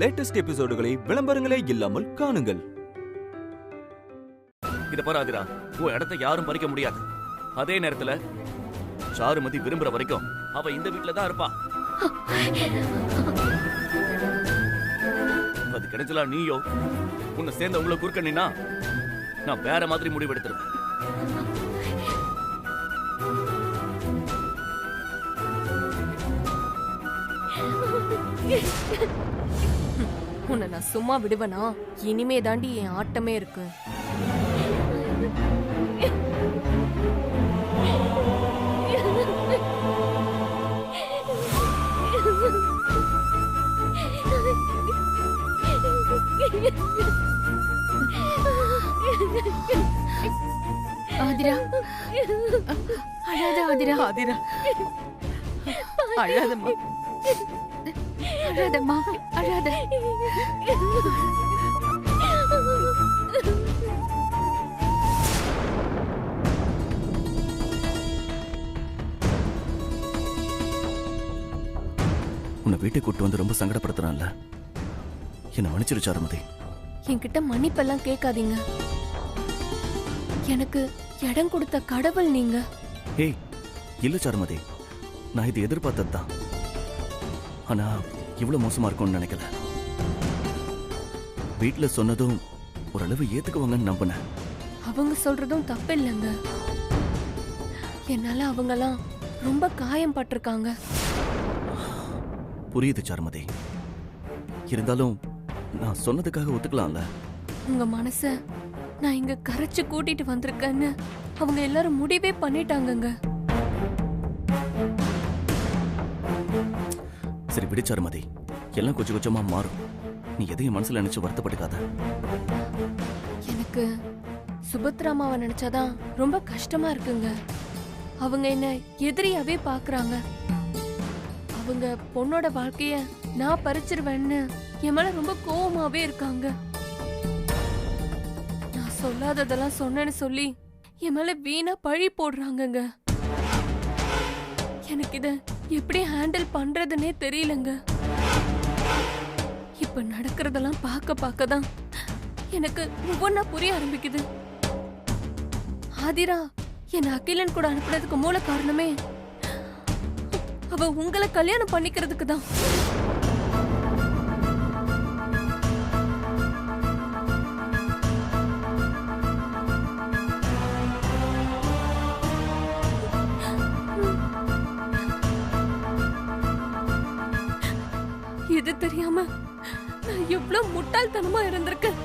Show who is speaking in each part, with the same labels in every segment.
Speaker 1: Latest எபிசோடுகளை விளம்பரங்களே இல்லாமல் காணுங்கள்.
Speaker 2: இத பாராதிரா, உன் இடத்தை யாரும் பறிக்க முடியாது. அதே நேரத்துல சாருமதி விரும்புற வரைக்கும் அவ இந்த வீட்டுல தான் இருப்பா. அது கிடைச்சலா நீயோ உன்னை சேர்ந்த உங்களை குறுக்கணினா நான் வேற மாதிரி முடிவெடுத்துருவேன்.
Speaker 3: உன்னை நான் சும்மா விடுவேனா? இனிமே தாண்டி என் ஆட்டமே இருக்கு.
Speaker 4: ஆதிரா, அழாத ஆதிரா.
Speaker 5: ஆதிரா, அழாதம்மா,
Speaker 4: அழாதம்மா, அழாத.
Speaker 2: உன்னை வீட்டுக்கு கூட்டு வந்து ரொம்ப சங்கடப்படுத்துறான்ல, என்ன மன்னிச்சிரு சாருமதி.
Speaker 3: என்கிட்ட மன்னிப்பெல்லாம் கேட்காதீங்க. எனக்கு இடம் கொடுத்த கடவுள் நீங்க.
Speaker 2: ஏய் இல்ல சாருமதி, நான் இது எதிர்பார்த்ததுதான். ஆனா இவ்வளவு மோசமா இருக்கும்னு நினைக்கல. வீட்டுல சொன்னதும் ஓரளவு ஏத்துக்குவாங்கன்னு நம்பினேன்.
Speaker 3: அவங்க சொல்றதும் தப்பு இல்லைங்க. என்னால அவங்கெல்லாம் ரொம்ப காயம் பட்டிருக்காங்க.
Speaker 2: புரியுது சாருமதி, இருந்தாலும் நான் சொன்னதுக்காக ஒத்துக்கலாம்ல.
Speaker 3: உங்க மனச நான் இங்க கரைச்சு கூட்டிட்டு வந்திருக்கேன்னு அவங்க எல்லாரும் முடிவே பண்ணிட்டாங்கங்க.
Speaker 2: சரி விடு சாருமதி, எல்லாம் கொஞ்சம் கொஞ்சமா மாறும். நீ எதையும் மனசுல நினைச்சு வருத்தப்பட்டுக்காத.
Speaker 3: எனக்கு சுபத்ராமாவை நினைச்சாதான் ரொம்ப கஷ்டமா இருக்குங்க. அவங்க என்ன எதிரியாவே பாக்குறாங்க. அவங்க பொண்ணோட வாழ்க்கைய நான் பறிச்சிருவேன்னு என் மேல ரொம்ப கோவமாவே இருக்காங்க. நான் சொல்லாததெல்லாம் சொன்னேன்னு சொல்லி என் மேல வீணா பழி போடுறாங்கங்க. எனக்கு இத எப்படி ஹேண்டில் பண்றதுன்னே தெரியலங்க. இப்ப நடக்கிறதெல்லாம் பார்க்க தான் எனக்கு ஒவ்வொன்னா புரிய ஆரம்பிக்குது. ஆதிரா என்ன அகிலன் கூட அனுப்புறதுக்கு மூல காரணமே அவ உங்களை கல்யாணம் பண்ணிக்கிறதுக்கு தான். இது தெரியாம நான் எவ்வளவு முட்டாள்தனமா இருந்திருக்கேன்.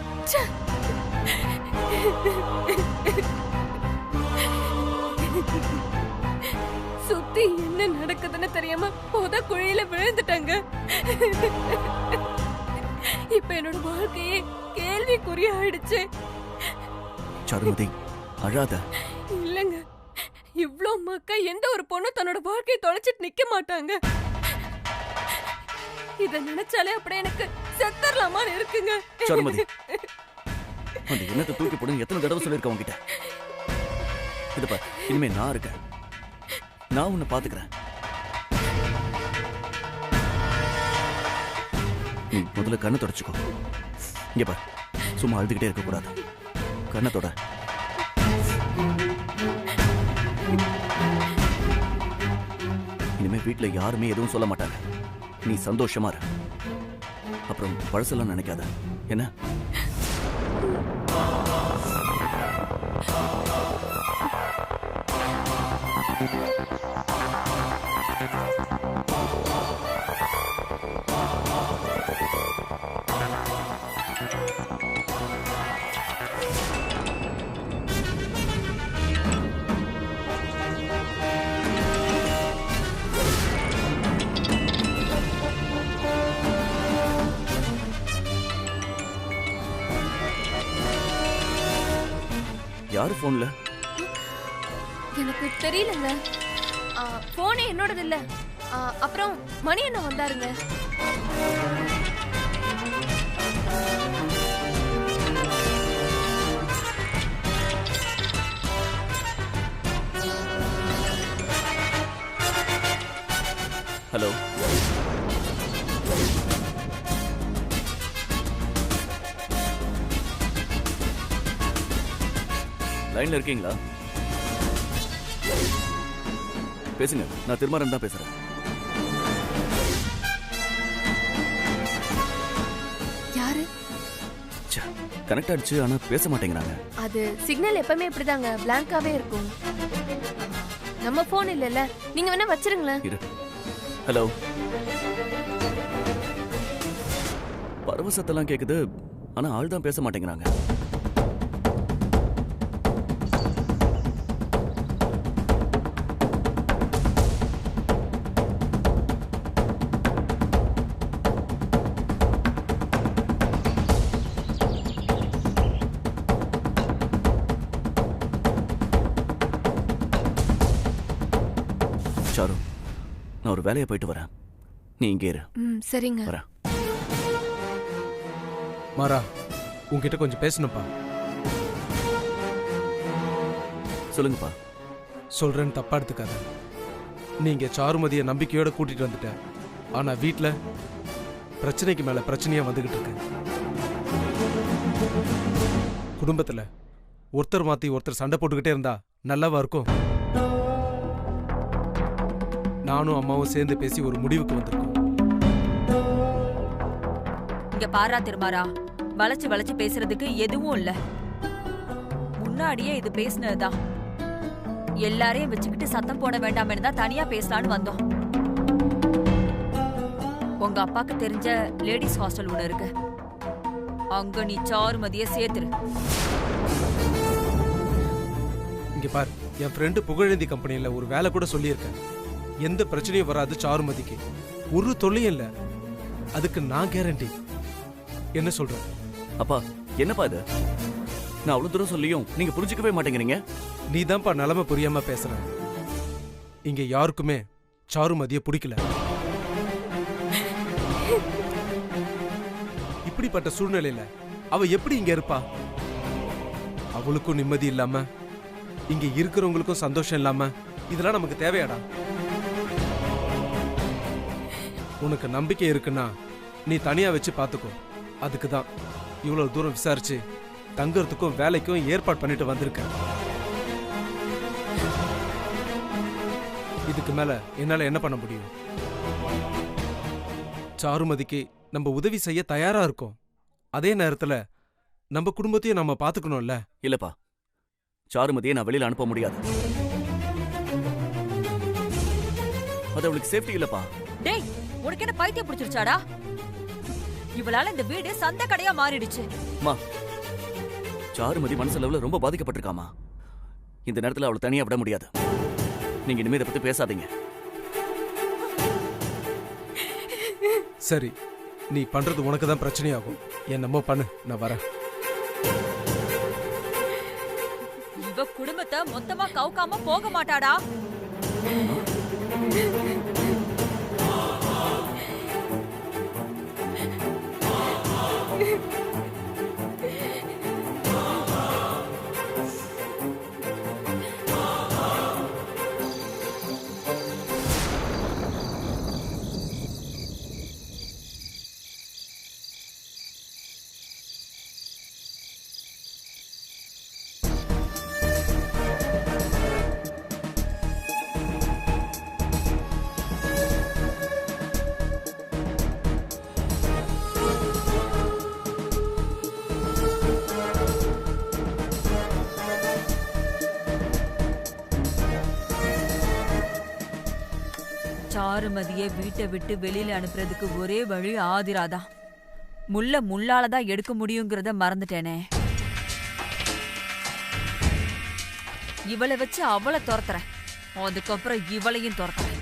Speaker 3: சுத்தி என்ன நடக்குதுன்னு தெரியாம போத குழியில விழுந்துட்டாங்க. இப்ப என்னோட வாழ்க்கையே கேள்விக்குறி ஆயிடுச்சு.
Speaker 2: சாருமதி அழாத.
Speaker 3: இல்லங்க, இவ்ளோ மக்கா எந்த ஒரு பொண்ணு தன்னோட வாழ்க்கையை தொலைச்சிட்டு நிக்க மாட்டாங்க. இத நினைச்சாலே அப்படியே எனக்கு செத்தரலாமான்னு இருக்குங்க.
Speaker 2: சாருமதி, அந்த எண்ணத்தை தூக்கி போடுன்னு எத்தனை தடவை சொல்லிருக்க உங்ககிட்ட. இத பாரு, இனிமே நான் இருக்கேன். நான் உன்னை பாத்துக்கிறேன். நீ முதல்ல கண்ணை தொடச்சுக்கோ. இங்க பாரு, சும்மா அழுதுகிட்டே இருக்க கூடாது. கண்ணை தொட. இனிமே வீட்டுல யாருமே எதுவும் சொல்ல மாட்டாங்க. நீ சந்தோஷமா இரு. அப்புறம் பழசெல்லாம் நினைக்காத என்ன? யாரு போன்ல?
Speaker 3: எனக்கு தெரியலங்க. போனே என்னோடது இல்ல. அப்புறம் மணி என்ன வந்தாருங்க.
Speaker 2: ஹலோ, லைன்ல இருக்கீங்களா? பேசுங்க, நான் திருமாரன் தான் பேசுறேன்.
Speaker 3: யாரு?
Speaker 2: கனெக்ட் ஆயிடுச்சு, ஆனா பேச மாட்டேங்கிறாங்க.
Speaker 3: அது சிக்னல் எப்பவுமே இப்படிதாங்க, பிளாங்காவே இருக்கும். நம்ம போன் இல்லல்ல, நீங்க வேணா வச்சிருங்களேன்.
Speaker 2: ஹலோ, பரவசத்தெல்லாம் கேக்குது, ஆனா ஆள் தான் பேச மாட்டேங்கிறாங்க. சாரு, நான் ஒரு வேலையை போயிட்டு வரேன், நீ இங்கே இரு.
Speaker 3: சரிங்க.
Speaker 2: வரேன்.
Speaker 5: மாறா, உன்கிட்ட கொஞ்சம் பேசணும்ப்பா.
Speaker 2: சொல்லுங்கப்பா.
Speaker 5: சொல்றேன்னு தப்பா எடுத்துக்காத. நீங்க சாருமதியை நம்பிக்கையோட கூட்டிட்டு வந்துட்ட, ஆனா வீட்டுல பிரச்சனைக்கு மேல பிரச்சனையா வந்துகிட்டு இருக்கு. குடும்பத்துல ஒருத்தர் மாத்தி ஒருத்தர் சண்டை போட்டுக்கிட்டே இருந்தா நல்லாவா இருக்கும்? நானும் அம்மாவும் சேர்ந்து பேசி ஒரு முடிவுக்கு வந்திருக்கோம்.
Speaker 6: இங்க பாரா திருமாரா, வளைச்சு வளைச்சு பேசுறதுக்கு எதுவும் இல்ல. முன்னாடியே இது பேசினதுதான். எல்லாரையும் வச்சுக்கிட்டு சத்தம் போட வேண்டாம்னு தான் தனியா பேசலான்னு வந்தோம். உங்க அப்பாக்கு தெரிஞ்ச லேடிஸ் ஹாஸ்டல் ஒண்ணு இருக்கு, அங்க நீ சாருமதிய சேர்த்துரு.
Speaker 5: இங்க பாரு, என் ஃப்ரெண்டு புகழேந்தி கம்பெனியில ஒரு வேலை கூட சொல்லியிருக்கேன். எந்த பிரச்சனையும் வராது சாருமதிக்கு, ஒரு தொல்லையும் இல்ல. அதுக்கு நான் கேரண்டி. என்ன சொல்ற?
Speaker 2: அப்பா, என்னப்பா இது? நான் அவ்வளவு தூரம் சொல்லியும் நீங்க புரிஞ்சுக்கவே மாட்டேங்கிறீங்க.
Speaker 5: நீ தான்ப்பா நிலைமை புரியாம பேசுற. இங்க யாருக்குமே சாருமதிய பிடிக்கல. இப்படிப்பட்ட சூழ்நிலையில அவ எப்படி இங்க இருப்பா? அவளுக்கும் நிம்மதி இல்லாம, இங்க இருக்கிறவங்களுக்கும் சந்தோஷம் இல்லாம, இதெல்லாம் நமக்கு தேவையாடா? உனக்கு நம்பிக்கை இருக்குன்னா நீ தனியா வச்சு பாத்துக்கோ. அதுக்கு தான் இவ்வளவு தூரம் விசாரிச்சு தங்கறதுக்கும் வேலைக்கும் ஏற்பாடு பண்ணிட்டு வந்திருக்க. இதுக்கு மேல என்னால என்ன பண்ண முடியும்? சாருமதிக்கு நம்ம உதவி செய்ய தயாரா இருக்கோம். அதே நேரத்துல நம்ம குடும்பத்தையும் நம்ம பாத்துக்கணும்ல.
Speaker 2: இல்லப்பா, சாருமதியை நான் வெளியில அனுப்ப முடியாது. அது அவளுக்கு சேஃப்டி இல்லப்பா.
Speaker 6: டேய், உனக்கு என்ன பைத்தியம் பிடிச்சிருச்சாடா? இவளால இந்த வீடு சந்த கடையா மாறிடுச்சு.
Speaker 2: அம்மா, சாருமதி மனசுல ரொம்ப பாதிக்கப்பட்டிருக்காமா. இந்த நேரத்துல அவளை தனியா விட முடியாது. நீங்க இனிமே இதை பத்தி பேசாதீங்க.
Speaker 5: சரி, நீ பண்றது உனக்கு தான் பிரச்சனையாகும். என்னமோ பண்ணு, நான் வரேன்.
Speaker 6: இவ குடும்பத்தை மொத்தமா கவுக்காம போக மாட்டாடா. சாருமதியை வீட்டை விட்டு வெளியில அனுப்புறதுக்கு ஒரே வழி ஆதிராதான். முள்ள முள்ளாலதான் எடுக்க முடியுங்கிறத மறந்துட்டேனே. இவளை வச்சு அவளை துரத்துறேன், அதுக்கப்புறம் இவளையும் துரத்துறேன்.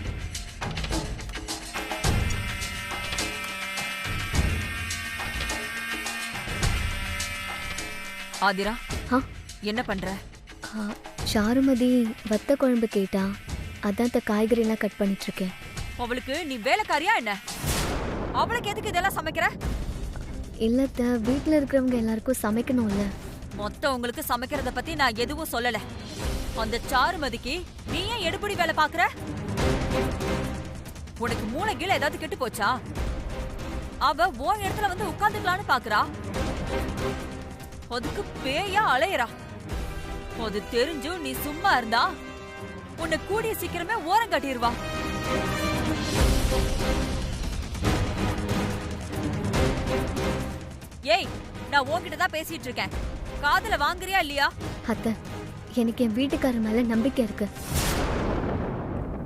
Speaker 6: ஆதிரா, என்ன பண்ற?
Speaker 7: சாருமதி வத்த குழம்பு கேட்டா, அதான் காய்கறி எல்லாம் கட் பண்ணிட்டு இருக்கேன்.
Speaker 6: அவளுக்கு நீ வேலைக்காரியா என்ன? அவளுக்கு எதுக்கு இதெல்லாம் சமைக்கிற?
Speaker 7: இல்லத்த, வீட்டுல இருக்கிறவங்க எல்லாருக்கும் சமைக்கணும்ல.
Speaker 6: மொத்தம் உங்களுக்கு சமைக்கிறத பத்தி நான் எதுவும் சொல்லல. அந்த சாருமதிக்கு நீ ஏன் எடுபடி வேலை பாக்குற? உனக்கு மூளை கீழே ஏதாவது கெட்டு போச்சா? அவ உன் இடத்துல வந்து உட்கார்ந்துக்கலான்னு பாக்குறா. அதுக்கு பேயா அலையறா. அது தெரிஞ்சும் நீ சும்மா இருந்தா உன்னை கூடிய சீக்கிரமே ஓரம் கட்டிடுவா. ஏய், நான் உன்கிட்ட தான் பேசிட்டு இருக்கேன். காதுல வாங்குறியா இல்லையா?
Speaker 7: அத்தை, எனக்கு என் வீட்டுக்காரர் மேல நம்பிக்கை இருக்கு.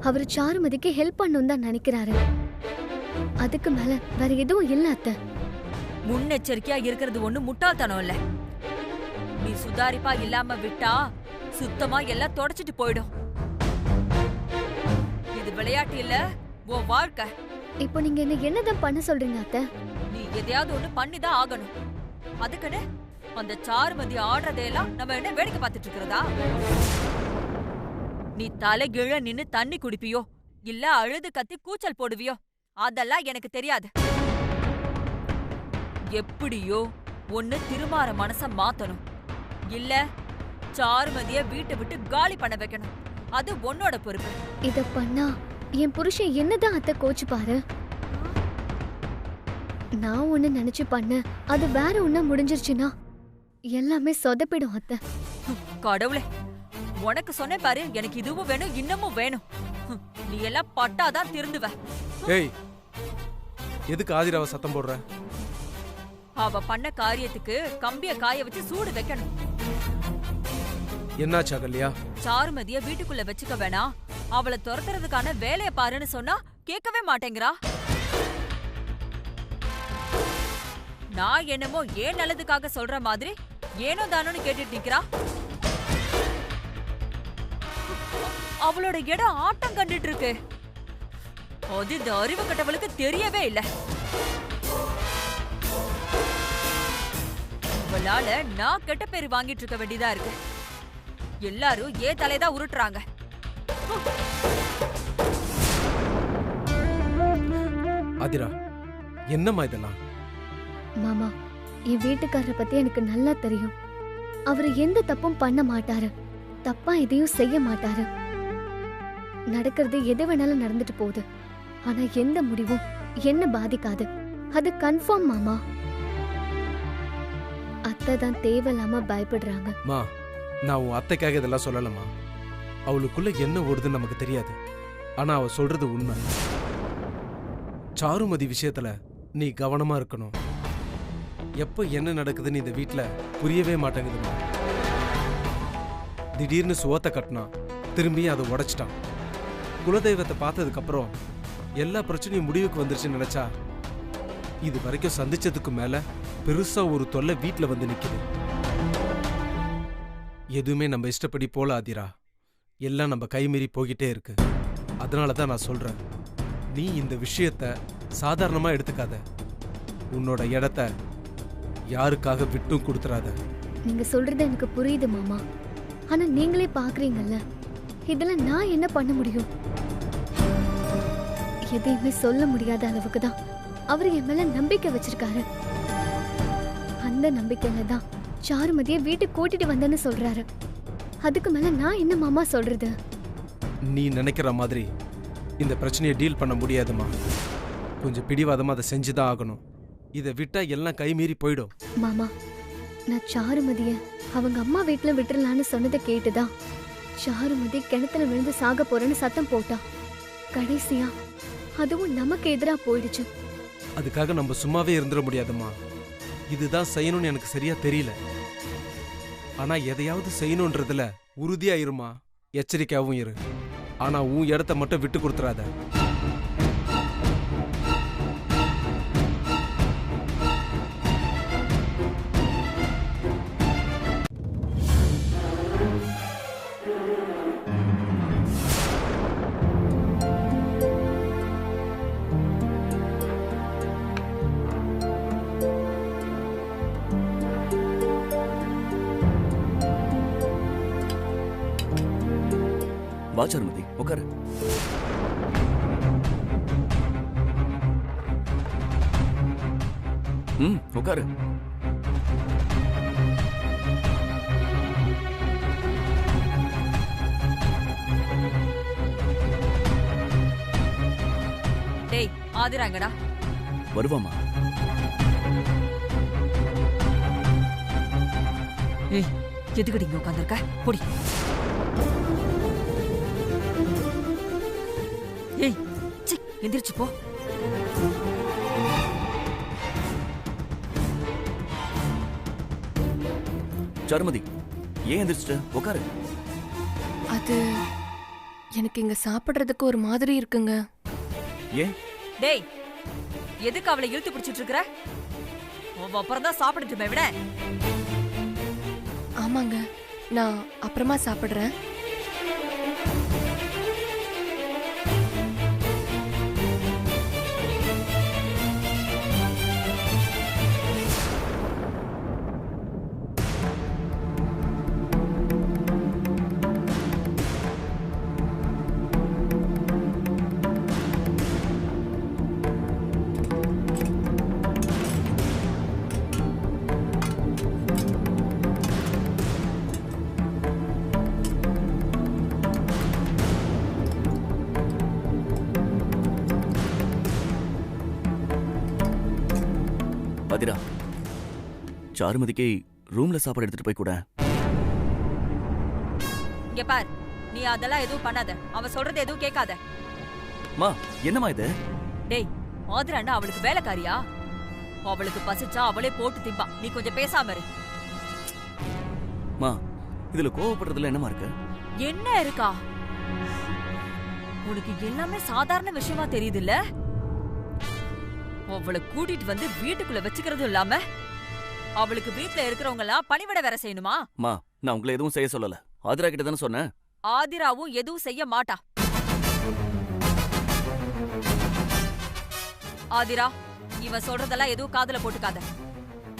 Speaker 7: அவர் சாருமதிக்கு ஹெல்ப் பண்ணணும் தான் நினைக்கிறாரு. அதுக்கு மேல வேற எதுவும் இல்ல அத்தை.
Speaker 6: முன்னெச்சரிக்கையா இருக்கிறது ஒண்ணு முட்டாள்தனம் இல்ல. நீ சுதாரிப்பா இல்லாம விட்டா சுத்தமா எல்லாம் தொடச்சிட்டு போயிடும். இது விளையாட்டு இல்ல, உன் வாழ்க்கை.
Speaker 7: இப்போ நீங்க என்னதான் பண்ண சொல்றீங்க அத்தை?
Speaker 6: நீ எதையாவது ஒண்ணு பண்ணிதான் ஆகணும். அதுக்குன்னு அந்த சாருமதி ஆடுறதையெல்லாம் நம்ம என்ன வேடிக்கை பார்த்துட்டு இருக்கிறதா? நீ தலைகீழ நின்னு தண்ணி குடிப்பியோ இல்ல அழுது கத்தி கூச்சல் போடுவியோ அதெல்லாம் எனக்கு தெரியாது. எப்படியோ ஒண்ணு திருமாற மனச மாத்தணும், இல்ல சாருமதிய வீட்டை விட்டு காலி பண்ண வைக்கணும். அது உன்னோட பொறுப்பு.
Speaker 7: இத பண்ணா என் புருஷன் என்னதான் அத்தை கோச்சுப்பாரு? நான் ஒண்ணு நினைச்சு பண்ண அது வேற ஒண்ணா முடிஞ்சிருச்சுன்னா எல்லாமே சொதப்பிடும் அத்தை.
Speaker 6: கடவுளே, உனக்கு சொன்னேன் பாரு, எனக்கு இதுவும் வேணும் இன்னமும் வேணும். நீ எல்லாம் பட்டாதான் திருந்துவ.
Speaker 5: ஏய், எதுக்கு ஆதிராவ சத்தம் போடுற?
Speaker 6: அவ பண்ண காரியத்துக்கு கம்பிய காய வச்சு சூடு வைக்கணும்.
Speaker 5: என்னாச்சு அகல்யா?
Speaker 6: சாருமதிய வீட்டுக்குள்ள வச்சுக்க வேணாம், அவளை துரத்துறதுக்கான வேலைய பாருன்னு சொன்னா கேட்கவே மாட்டேங்கிறா. நான் என்னமோ ஏன் நல்லதுக்காக சொல்ற மாதிரி ஏனோ தானோன்னு கேட்டுட்டு நிக்கிறா. அவளோட இடம் ஆட்டம் கண்டுட்டு இருக்கு. அது இந்த அறிவு கட்டவளுக்கு தெரியவே இல்ல. அவளால நான் கெட்ட பேரு வாங்கிட்டு இருக்க வேண்டியதா இருக்கு. எல்லாரும் ஏன் தலைதான் உருட்டுறாங்க.
Speaker 5: ஆதிரா, என்னம்மா இதெல்லாம்?
Speaker 7: மாமா, என் வீட்டுக்காரரை பத்தி எனக்கு நல்லா தெரியும். அவரு எந்த தப்பும் பண்ண மாட்டாரு, தப்பா எதையும் செய்ய மாட்டாரு. நடக்கிறது எது வேணாலும் நடந்துட்டு போகுது, ஆனா எந்த முடிவும் என்ன பாதிக்காது, அது கன்ஃபார்ம் மாமா. அத்தை தான் தேவையில்லாம பயப்படுறாங்க.
Speaker 5: மா, நான் உன் அத்தைக்காக இதெல்லாம் சொல்லலம்மா. அவளுக்குள்ள என்ன ஓடுதுன்னு நமக்கு தெரியாது, ஆனா அவ சொல்றது உண்மை. சாருமதி விஷயத்துல நீ கவனமா இருக்கணும். எப்ப என்ன நடக்குதுன்னு இந்த வீட்டுல புரியவே மாட்டேங்குதுமா. திடீர்னு சுவத்தை கட்டினான், திரும்பி அதை உடைச்சிட்டான். குலதெய்வத்தை பார்த்ததுக்கு அப்புறம் எல்லா பிரச்சனையும் முடிவுக்கு வந்துருச்சுன்னு நினைச்சா இது வரைக்கும் சந்திச்சதுக்கு மேல பெருசா ஒரு தொல்லை வீட்டுல வந்து நிக்குது. எதுவுமே நம்ம இஷ்டப்படி போல ஆதிரா, எல்லாம் நம்ம கைமீறி போகிட்டே இருக்கு. அதனாலதான் நான் சொல்றேன், நீ இந்த விஷயத்த சாதாரணமா எடுத்துக்காத. உன்னோட இடத்த யாருக்காக விட்டும் கொடுத்துறாத.
Speaker 7: நீங்க சொல்றது எனக்கு புரியுது மாமா, ஆனா நீங்களே பாக்குறீங்கல்ல, இதுல நான் என்ன பண்ண முடியும்? எதையுமே சொல்ல முடியாத அளவுக்கு தான் அவரு என் மேல நம்பிக்கை வச்சிருக்காரு. அந்த நம்பிக்கையில தான் சாருமதியை வீட்டுக்கு கூட்டிட்டு வந்தேன்னு சொல்றாரு. அதுக்கு மேல நான் என்ன மாமா சொல்றது?
Speaker 5: நீ நினைக்கிற மாதிரி இந்த பிரச்சனையை டீல் பண்ண முடியாதுமா. கொஞ்சம் பிடிவாதமா அதை செஞ்சுதான் ஆகணும். இதை விட்டா எல்லாம் கைமீறி போயிடும்.
Speaker 7: மாமா, நான் சாருமதிய அவங்க அம்மா வீட்டுல விட்டுறலான்னு சொன்னதை கேட்டுதான் சாருமதி கிணத்துல விழுந்து சாக போறேன்னு சத்தம் போட்டா. கடைசியா அதுவும் நமக்கு எதிரா போயிடுச்சு.
Speaker 5: அதுக்காக நம்ம சும்மாவே இருந்துட முடியாதுமா. இதுதான் செய்யணும்னு எனக்கு சரியா தெரியல, ஆனா எதையாவது செய்யணும்ன்றதுல உறுதியா இருமா. எச்சரிக்கையாவும் இரு, ஆனா உன் இடத்த மட்டும் விட்டு கொடுத்துறாத.
Speaker 2: வா சாருமதி, உட்காரு. உட்காரு.
Speaker 6: டேய், ஆதிராங்கடா.
Speaker 2: வருவாமா?
Speaker 8: ஏய்,
Speaker 6: எதுக்கடி இங்க உட்காந்துருக்க பொடி. ஏய் சி எந்திரிச்சு போ.
Speaker 2: சாருமதி, ஏன் எந்திரிச்சிட்ட? உட்காரு.
Speaker 3: அது எனக்கு இங்க சாப்பிடுறதுக்கு ஒரு மாதிரி இருக்குங்க.
Speaker 2: ஏன்?
Speaker 6: டேய் எதுக்கு அவளை இழுத்து பிடிச்சிட்டு இருக்கற? அப்புறம் தான் சாப்பிடுட்டுமே விட.
Speaker 3: ஆமாங்க, நான் அப்புறமா சாப்பிடுறேன்.
Speaker 2: அதிரா, சாருமதிக்கு ரூம்ல சாப்பாடு எடுத்துட்டு போய் கூட.
Speaker 6: இங்க பார், நீ அதெல்லாம் எதுவும் பண்ணாத. அவ சொல்றது எதுவும் கேட்காத.
Speaker 2: மா, என்னம்மா இது?
Speaker 6: டேய் ஆதிராண்டா அவளுக்கு வேலைக்காரியா? அவளுக்கு பசிச்சா அவளே போட்டு திம்பா. நீ கொஞ்சம் பேசாம இரு.
Speaker 2: மா, இதுல கோவப்படுறதுல என்னமா இருக்கு?
Speaker 6: என்ன இருக்கா? உனக்கு எல்லாமே சாதாரண விஷயமா தெரியுது இல்ல? அவளை கூட்டிட்டு வந்து வீட்டுக்குள்ள வச்சுக்கிறதும் இல்லாம அவளுக்கு வீட்டுல இருக்கிறவங்க எல்லாம் பணிவிட வேற செய்யணுமா?
Speaker 2: மா, நான் உங்களை எதுவும் செய்ய சொல்லல. ஆதிரா கிட்ட தானே சொன்னேன்.
Speaker 6: ஆதிராவும் எதுவும் செய்ய மாட்டா. ஆதிரா, இவன் சொல்றதெல்லாம் எதுவும் காதுல போட்டுக்காத.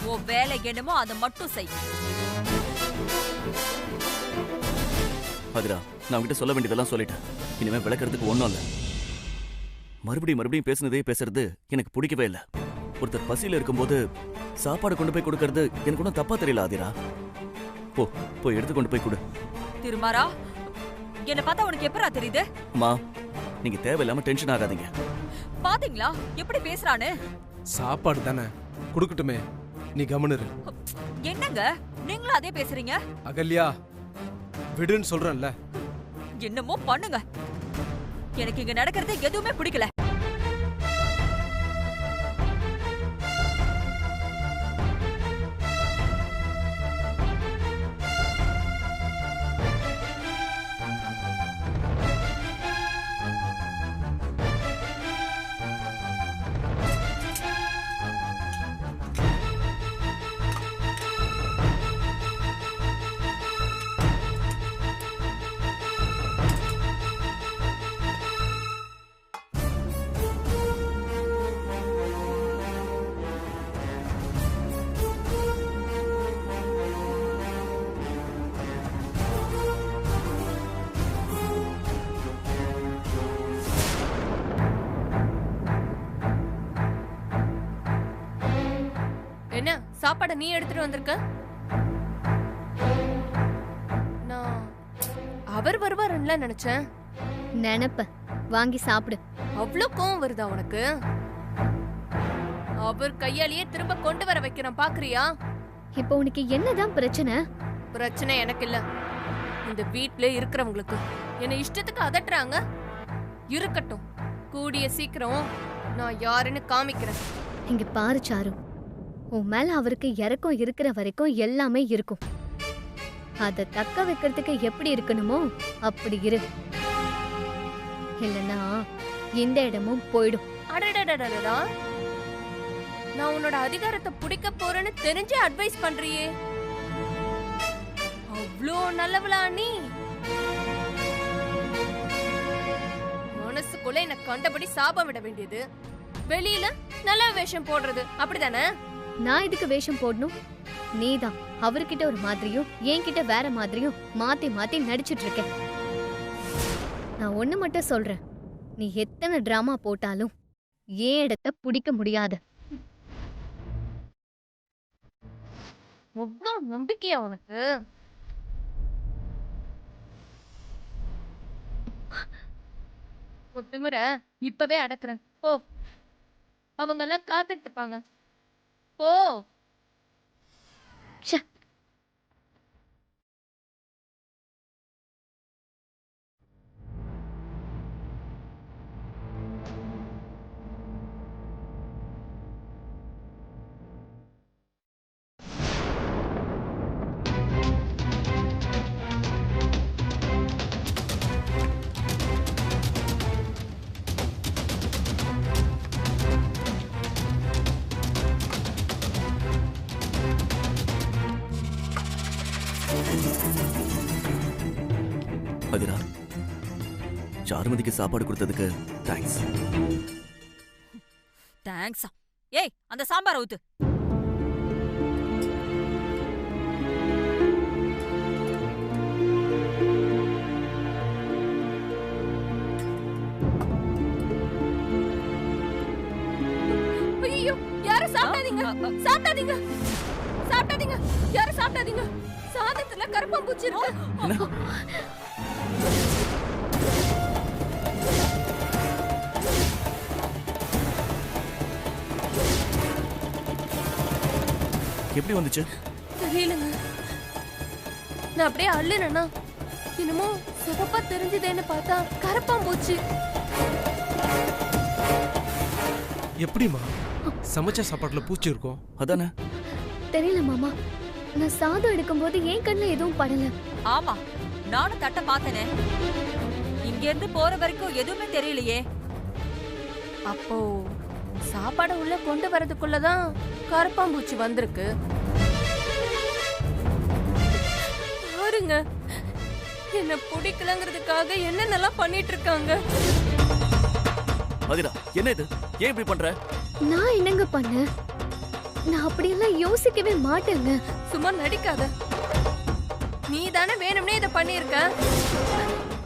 Speaker 6: உன் வேலை என்னமோ அதை மட்டும் செய்.
Speaker 2: ஆதிரா, நான் உங்ககிட்ட சொல்ல வேண்டியதெல்லாம் சொல்லிட்டேன். இனிமே விளக்கறதுக்கு ஒண்ணும் இல்ல. மறுபடியும் பேசுறது எனக்கு பிடிக்கவே இல்ல. ஒருத்தர் பசியில இருக்கும்போது சாப்பாடு கொண்டு போய் கொடுக்கறது எனக்கு ஒன்றும் தப்பா தெரியல. ஆதிரா, போய் எடுத்து கொண்டு போய் கொடு.
Speaker 6: திருமாரா, என்ன பார்த்தா உனக்கு எப்பரா தெரியுது?
Speaker 2: அம்மா, நீங்க தேவையில்லாம டென்ஷன் ஆகாதீங்க.
Speaker 6: பாத்தீங்களா எப்படி பேசுறானு?
Speaker 5: சாப்பாடு தானே, கொடுக்கட்டுமே, நீ கவனிரு.
Speaker 6: என்னங்க நீங்களும் அதே பேசுறீங்க?
Speaker 5: அகல்யா, விடுன்னு சொல்றேன்ல.
Speaker 6: என்னமோ பண்ணுங்க. எனக்கு இங்க நடக்கிறது எதுவுமே பிடிக்கல.
Speaker 3: என்ன சாப்பாட நீ எடுத்துட்டு வந்திருக்க? நான் அவர் வருவாருன்னு நினைச்சேன்.
Speaker 7: நினைப்ப, வாங்கி சாப்பிடு.
Speaker 3: அவ்வளவு கோவம் வருதா உனக்கு? அவர் கையாலேயே திரும்ப கொண்டு வர வைக்கிறேன், பாக்குறியா?
Speaker 7: இப்போ உனக்கு என்னதான் பிரச்சனை?
Speaker 3: பிரச்சனை எனக்கு இல்ல, இந்த வீட்ல இருக்கிறவங்களுக்கு. என்ன இஷ்டத்துக்கு அதட்டுறாங்க. இருக்கட்டும், கூடிய சீக்கிரம் நான் யாருன்னு காமிக்கிறேன்.
Speaker 7: இங்க பாரு சாரு, உன் மேல அவருக்கு இறக்கம் இருக்கிற வரைக்கும் எல்லாமே இருக்கும். அத தக்க வைக்கிறதுக்கு எப்படி இருக்கணுமோ அப்படி இரு. இல்லனா இந்த இடமும் போயிடும்.
Speaker 3: அடடடடடா, நான் உன்னோட அதிகாரத்தை பிடிக்க போறேன்னு தெரிஞ்சே அட்வைஸ் பண்றியே. அவ்ளோ நல்லவளா நீ? மனசுக்குள்ள என்ன கண்டபடி சாபம் விட வேண்டியது, வெளியில நல்ல வேஷம் போடுறது, அப்படிதானே?
Speaker 7: நான் இதுக்கு வேஷம் போடணும்? நீதான் அவர்கிட்ட ஒரு மாதிரியும் என்கிட்ட வேற மாதிரியும் மாத்தி மாத்தி நடிச்சிட்டு இருக்க. நான் ஒண்ணு மட்டும் சொல்றேன், நீ எத்தனை டிராமா போட்டாலும் ஏன் இடத்த பிடிக்க முடியாது.
Speaker 3: எவ்வளவு நம்பிக்கையா உனக்கு? திமிர இப்பவே அடக்குறேன், போ. அவங்க எல்லாம் காத்துட்டு இருப்பாங்க, போ.
Speaker 7: ச்சே.
Speaker 2: அதிரா, சாருமதிக்கு சாப்பாடு கொடுத்ததுக்கு தேங்க்ஸ்.
Speaker 6: தேங்க்ஸா? ஏய், அந்த சாம்பார் ஊத்து.
Speaker 3: ஐயோ, யாரும் சாப்பிடாதீங்க, சாப்பிடாதீங்க, சாப்பிடாதீங்க, யாரும் சாப்பிடாதீங்க. சாதத்துல கருப்பாம்பூச்சி இருக்கு.
Speaker 2: எப்படி வந்துச்சு?
Speaker 3: தெரியலங்க. நான் அப்படியே அள்ளுனேனா என்னமோ சிவப்பா தெரிஞ்சதேன்னு பார்த்தா கருப்பாம்பூச்சி.
Speaker 5: எப்படிமா சமைச்ச சாப்பாட்டுல பூச்சி இருக்கும்?
Speaker 2: அதானே.
Speaker 7: தெரியல மாமா, நான் சாதம் எடுக்கும்போது என் கண்ணுல எதுவும் படல.
Speaker 6: ஆமா, நானும் தட்ட பார்த்தனே. இங்க இருந்து போற வரைக்கும் எதுவுமே தெரியலையே.
Speaker 3: அப்போ சாப்பாடு உள்ள கொண்டு வரதுக்குள்ளதான் கருப்பாம்பூச்சி வந்திருக்கு. பாருங்க, என்ன பிடிக்கலங்கிறதுக்காக என்னென்னலாம் பண்ணிட்டு இருக்காங்க.
Speaker 2: அதிரா, என்ன இது? ஏன் இப்படி பண்ற?
Speaker 7: நான் என்னங்க பண்ணேன்? நான் அப்படியெல்லாம் யோசிக்கவே மாட்டேங்க.
Speaker 3: சும்மா நடிக்காத. நீ தானே வேணும்னே இதை பண்ணியிருக்க.